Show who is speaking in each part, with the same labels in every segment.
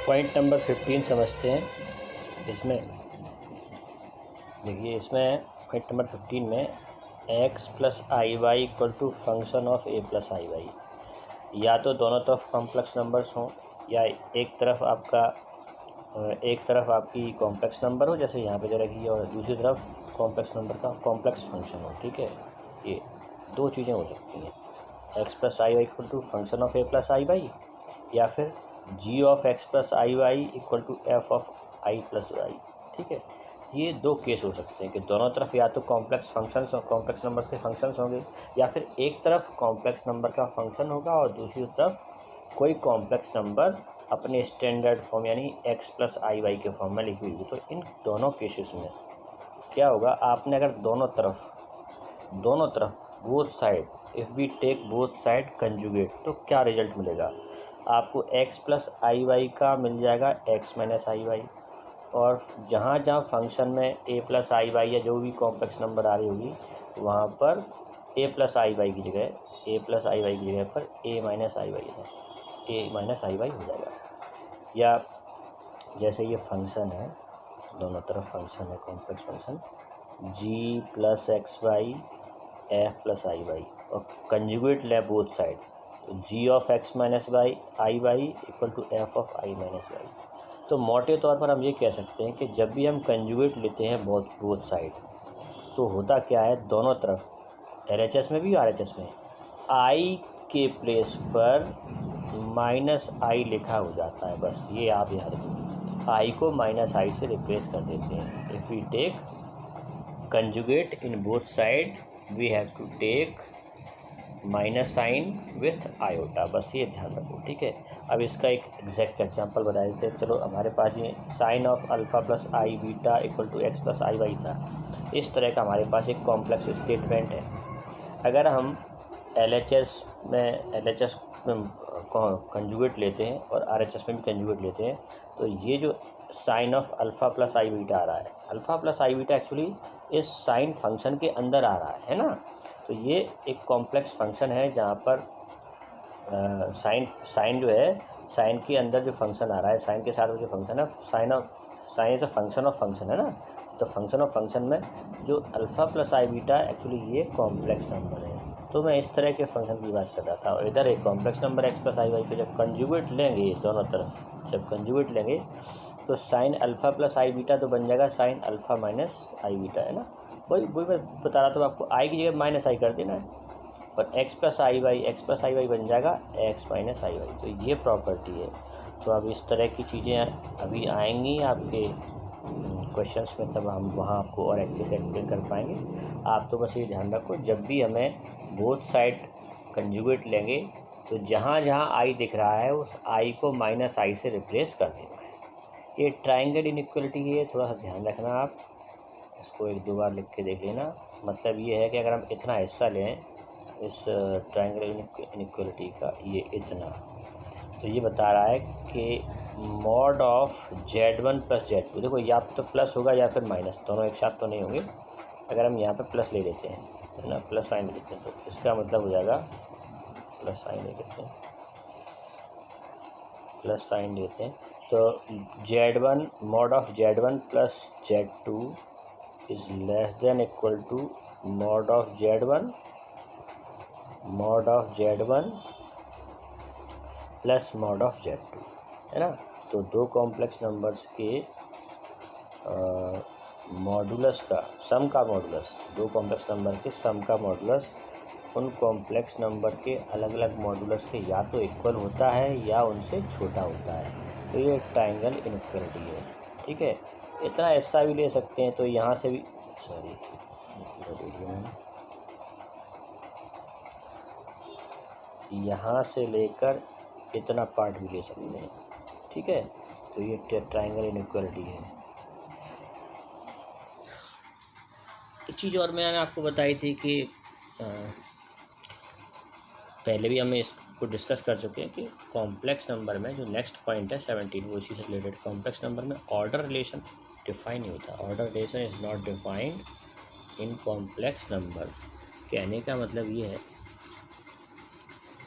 Speaker 1: Point number 15 समझते हैं। इसमें देखिए, इसमें पॉइंट नंबर 15 में x plus i y equal to function of a plus i y, या तो दोनों तरफ कॉम्प्लेक्स नंबर्स हों या एक तरफ आपकी कॉम्प्लेक्स नंबर हो, जैसे यहाँ पे जो रखी है, और दूसरी तरफ कॉम्प्लेक्स नंबर का कॉम्प्लेक्स फंक्शन हो। ठीक है, ये दो चीज़ें हो सकती हैं, x plus i y equal to function of a plus i y, या फिर g of x plus i y equal to f of i plus y. ठीक है, ये दो केस हो सकते हैं कि दोनों तरफ या तो कॉम्प्लेक्स फंक्शंस और कॉम्प्लेक्स नंबर्स के फंक्शंस होंगे, या फिर एक तरफ कॉम्प्लेक्स नंबर का फंक्शन होगा और दूसरी तरफ कोई कॉम्प्लेक्स नंबर अपने स्टैंडर्ड फॉर्म यानी x प्लस आई वाई के फॉर्म में लिखी हुई। तो इन दोनों केसेस में क्या होगा, आपने अगर दोनों तरफ both side, if we take both side conjugate, तो क्या रिजल्ट मिलेगा आपको? x प्लस आई वाई का मिल जाएगा x माइनस आई वाई, और जहाँ जहाँ फंक्शन में a प्लस आई वाई या जो भी कॉम्प्लेक्स नंबर आ रही होगी वहाँ पर a प्लस आई वाई की जगह पर a माइनस आई वाई है, a माइनस आई वाई हो जाएगा। या जैसे ये फंक्शन है, दोनों तरफ फंक्शन है complex function g plus x y f plus i y, और कंजुगेट ले बोथ साइड, तो g of x minus y i y equal to f of i minus y. तो मोटे तौर पर हम ये कह सकते हैं कि जब भी हम कंजुगेट लेते हैं बोथ साइड, तो होता क्या है, दोनों तरफ LHS में भी RHS में i के प्लेस पर माइनस आई लिखा हो जाता है। बस ये आप याद रखिए, i को माइनस आई से रिप्लेस कर देते हैं। If we take conjugate in both side we have to take minus sign with iota, बस ये ध्यान रखो। ठीक है, अब इसका एक एग्जैक्ट एग्जांपल बता देते हैं। चलो, हमारे पास ये sine of alpha plus i beta equal to x plus i y था। इस तरह का हमारे पास एक कॉम्प्लेक्स स्टेटमेंट है। अगर हम LHS में कंजुगेट लेते हैं और RHS में भी कंजुगेट लेते हैं, तो ये जो sine of alpha plus i beta आ रहा है, alpha plus i beta actually इस साइन फंक्शन के अंदर आ रहा है ना। तो ये एक कॉम्प्लेक्स फंक्शन है जहाँ पर साइन जो है, साइन के अंदर जो फंक्शन आ रहा है, साइन के साथ जो फंक्शन है, sine is a function of function है ना। तो फंक्शन ऑफ फंक्शन में जो alpha plus i beta actually ये कॉम्प्लेक्स नंबर है। तो मैं इस तरह के फंक्शन की बात कर रहा था। और इधर एक complex number x plus i Y को जब कंजुगेट लेंगे, दोनों तरफ जब कंजुगेट लेंगे, तो sine alpha plus i beta तो बन जाएगा साइन अल्फ़ा माइनस आई बीटा, है ना। वही मैं बता रहा था आपको, आई की जगह माइनस आई कर देना है, पर एक्स प्लस आई वाई बन जाएगा एक्स माइनस आई वाई। तो ये प्रॉपर्टी है। तो अब इस तरह की चीज़ें अभी आएंगी आपके क्वेश्चंस में, तब हम वहाँ आपको और अच्छे से एक्सप्लेन कर पाएंगे। आप तो बस ये ध्यान रखो, जब भी हमें बोथ साइड कंजुगेट लेंगे, तो जहाँ जहाँ आई दिख रहा है उस आई को माइनस आई से रिप्लेस कर देना है। ये ट्राइंगल इनइक्वालिटी है, थोड़ा सा ध्यान रखना। आप इसको एक दो बार लिख के देख लेना। मतलब ये है कि अगर हम इतना हिस्सा लें इस ट्राइंगल इनइक्वालिटी का, ये इतना, तो ये बता रहा है कि mod of Z1 plus Z2, देखो या तो प्लस होगा या फिर माइनस, दोनों एक साथ तो नहीं होंगे। अगर हम यहाँ पे प्लस ले लेते हैं, है ना, प्लस साइन ले लेते हैं, तो इसका मतलब हो जाएगा प्लस साइन ले लेते हैं, प्लस साइन लेते हैं, तो Z1 mod of Z1 plus Z2 is less than equal to mod of Z1 plus mod of Z2, है ना। तो दो कॉम्प्लेक्स नंबर्स के मॉडुलस का सम का मॉडुलस, दो कॉम्प्लेक्स नंबर के सम का मॉडुलस उन कॉम्प्लेक्स नंबर के अलग अलग मॉडुलस के या तो इक्वल होता है या उनसे छोटा होता है। तो ये ट्राइंगल इनइक्वालिटी है। ठीक है, इतना हिस्सा भी ले सकते हैं, तो यहाँ से भी यहाँ से लेकर इतना पार्ट भी ले सकते हैं। ठीक है, तो ये ट्राइंगल इनइक्वालिटी है। एक चीज़ और मैंने आपको बताई थी कि पहले भी हमें इसको डिस्कस कर चुके हैं कि कॉम्प्लेक्स नंबर में जो नेक्स्ट पॉइंट है 17, वो इसी से रिलेटेड। कॉम्प्लेक्स नंबर में ऑर्डर रिलेशन डिफाइन नहीं होता। Order relation is not defined in complex numbers. कहने का मतलब ये है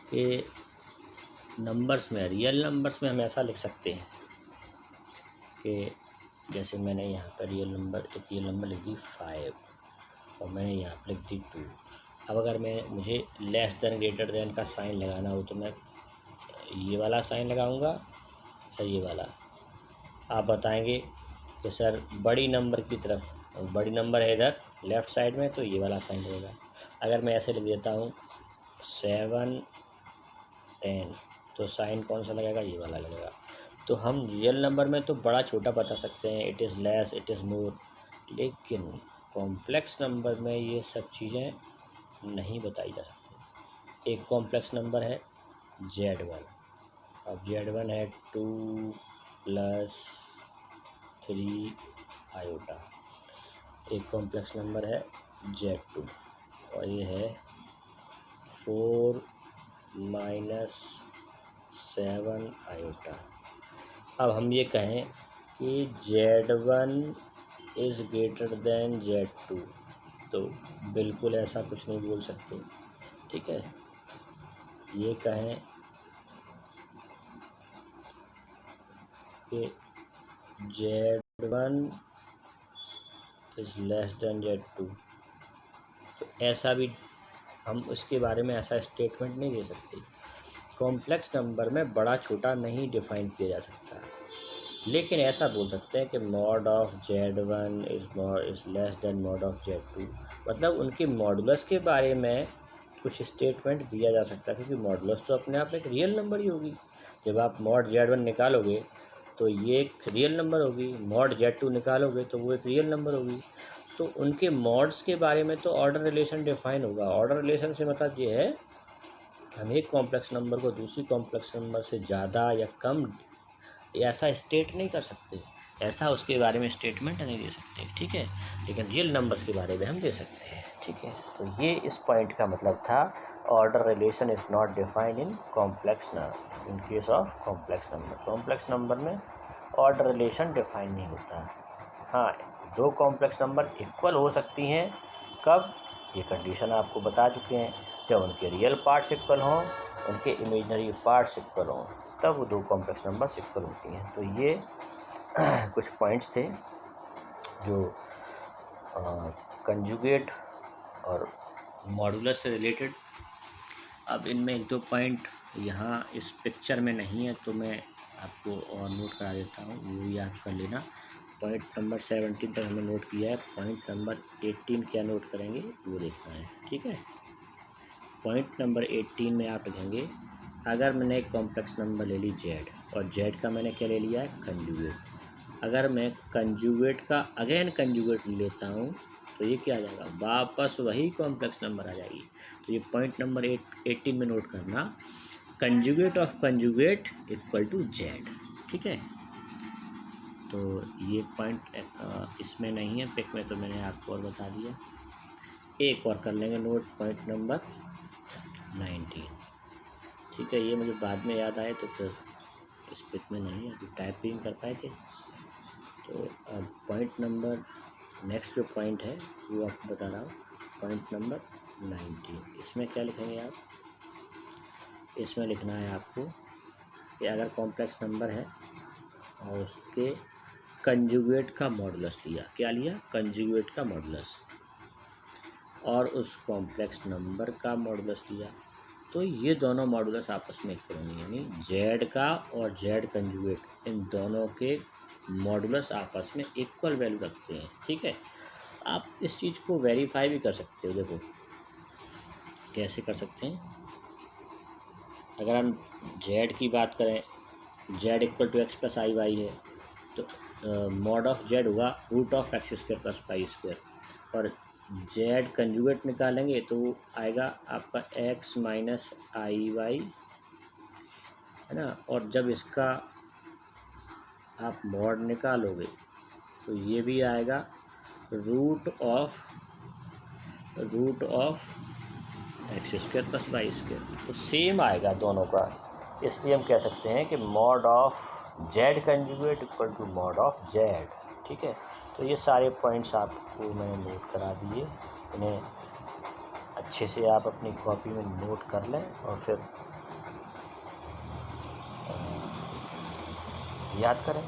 Speaker 1: कि नंबर्स में, रियल नंबर्स में हम ऐसा लिख सकते हैं कि जैसे मैंने यहाँ पर रियल नंबर लिख दी 5 और मैंने यहाँ पर लिख दी 2। अब अगर मुझे लेस देन ग्रेटर देन का साइन लगाना हो तो मैं ये वाला साइन लगाऊंगा या ये वाला? आप बताएंगे कि सर बड़ी नंबर की तरफ, बड़ी नंबर है इधर लेफ़्ट साइड में, तो ये वाला साइन रहेगा। अगर मैं ऐसे लिख देता हूँ 7 10 तो साइन कौन सा लगेगा? ये वाला लगेगा। तो हम रियल नंबर में तो बड़ा छोटा बता सकते हैं, it is less, it is more, लेकिन कॉम्प्लेक्स नंबर में ये सब चीज़ें नहीं बताई जा सकती। एक कॉम्प्लेक्स नंबर है Z1, अब Z1 है 2 + 3 आयोटा। एक कॉम्प्लेक्स नंबर है Z2 और ये है 4 - 7 आयोटा। अब हम ये कहें कि Z1 is greater than Z2 तो बिल्कुल ऐसा कुछ नहीं बोल सकते, ठीक है। ये कहें कि Z1 is less then Z2 तो ऐसा भी हम उसके बारे में ऐसा स्टेटमेंट नहीं दे सकते। कॉम्प्लेक्स नंबर में बड़ा छोटा नहीं डिफ़ाइन किया जा सकता, लेकिन ऐसा बोल सकते हैं कि mod of Z1 is less then mod of Z2, मतलब उनके मॉडुलस के बारे में कुछ स्टेटमेंट दिया जा सकता है, क्योंकि मॉडुलस तो अपने आप में एक रियल नंबर ही होगी। जब आप मॉड Z1 निकालोगे तो ये एक रियल नंबर होगी, मॉड Z2 निकालोगे तो वो एक रियल नंबर होगी। तो उनके मॉड्स के बारे में तो ऑर्डर रिलेशन डिफाइन होगा। ऑर्डर रिलेशन से मतलब ये है हम एक कॉम्प्लेक्स नंबर को दूसरी कॉम्प्लेक्स नंबर से ज़्यादा या कम ऐसा स्टेट नहीं कर सकते, ऐसा उसके बारे में स्टेटमेंट नहीं दे सकते, ठीक है। लेकिन रियल नंबर्स के बारे में हम दे सकते हैं, ठीक है। तो ये इस पॉइंट का मतलब था, order relation is not defined in complex number in case of complex number. Complex number में ऑर्डर रिलेशन डिफाइन नहीं होता। हाँ, दो कॉम्प्लेक्स नंबर इक्वल हो सकती हैं, कब? ये कंडीशन आपको बता चुके हैं, जब उनके रियल पार्ट्स इक्वल हों, उनके इमेजिनरी पार्ट्स इक्वल हों, तब वो दो कॉम्प्लेक्स नंबर्स इक्वल होती हैं। तो ये कुछ पॉइंट्स थे जो कंजुगेट और मॉडुलस से रिलेटेड। अब इनमें एक दो पॉइंट यहाँ इस पिक्चर में नहीं है तो मैं आपको और नोट करा देता हूँ, वो भी याद कर लेना। पॉइंट नंबर 17 तक हमने नोट किया है, पॉइंट नंबर 18 क्या नोट करेंगे वो देखना है, ठीक है। पॉइंट नंबर 18 में आप लिखेंगे, अगर मैंने एक कॉम्प्लेक्स नंबर ले ली Z और Z का मैंने क्या ले लिया है? कंजुगेट। अगर मैं कंजुगेट का अगेन कंजुगेट लेता हूँ तो ये क्या आ जाएगा? वापस वही कॉम्प्लेक्स नंबर आ जाएगी। तो ये पॉइंट नंबर 18 में नोट करना, conjugate of conjugate equal to Z, ठीक है। तो ये पॉइंट इसमें नहीं है, पिक में तो मैंने आपको और बता दिया। एक और कर लेंगे नोट, पॉइंट नंबर 19, ठीक है। ये मुझे बाद में याद आए तो फिर इस पिक में नहीं है, अभी टाइप भी नहीं कर पाए थे। तो अब पॉइंट नंबर नेक्स्ट जो पॉइंट है वो आपको बता रहा हूँ, पॉइंट नंबर 19। इसमें क्या लिखेंगे आप? इसमें लिखना है आपको कि अगर कॉम्प्लेक्स नंबर है और उसके कंजुगेट का मॉडुलस लिया, क्या लिया? कंजुगेट का मॉडुलस, और उस कॉम्प्लेक्स नंबर का मॉडुलस लिया, तो ये दोनों मॉडुलस आपस में इक्वल होंगे, यानी Z का और Z कंजुगेट इन दोनों के मॉडुलस आपस में इक्वल वैल्यू रखते हैं, ठीक है। आप इस चीज़ को वेरीफाई भी कर सकते हो। देखो कैसे कर सकते हैं, अगर हम Z की बात करें, Z = x + i है, तो मॉड ऑफ Z होगा √(x² + y²), और Z कंजुगेट निकालेंगे तो आएगा आपका x - iy, है ना। और जब इसका आप मॉड निकालोगे तो ये भी आएगा √(x² + y²), तो सेम आएगा दोनों का। इसलिए हम कह सकते हैं कि mod of Z conjugate equal to mod of Z, ठीक है। तो ये सारे पॉइंट्स आपको मैंने नोट करा दिए, इन्हें अच्छे से आप अपनी कॉपी में नोट कर लें और फिर याद करें।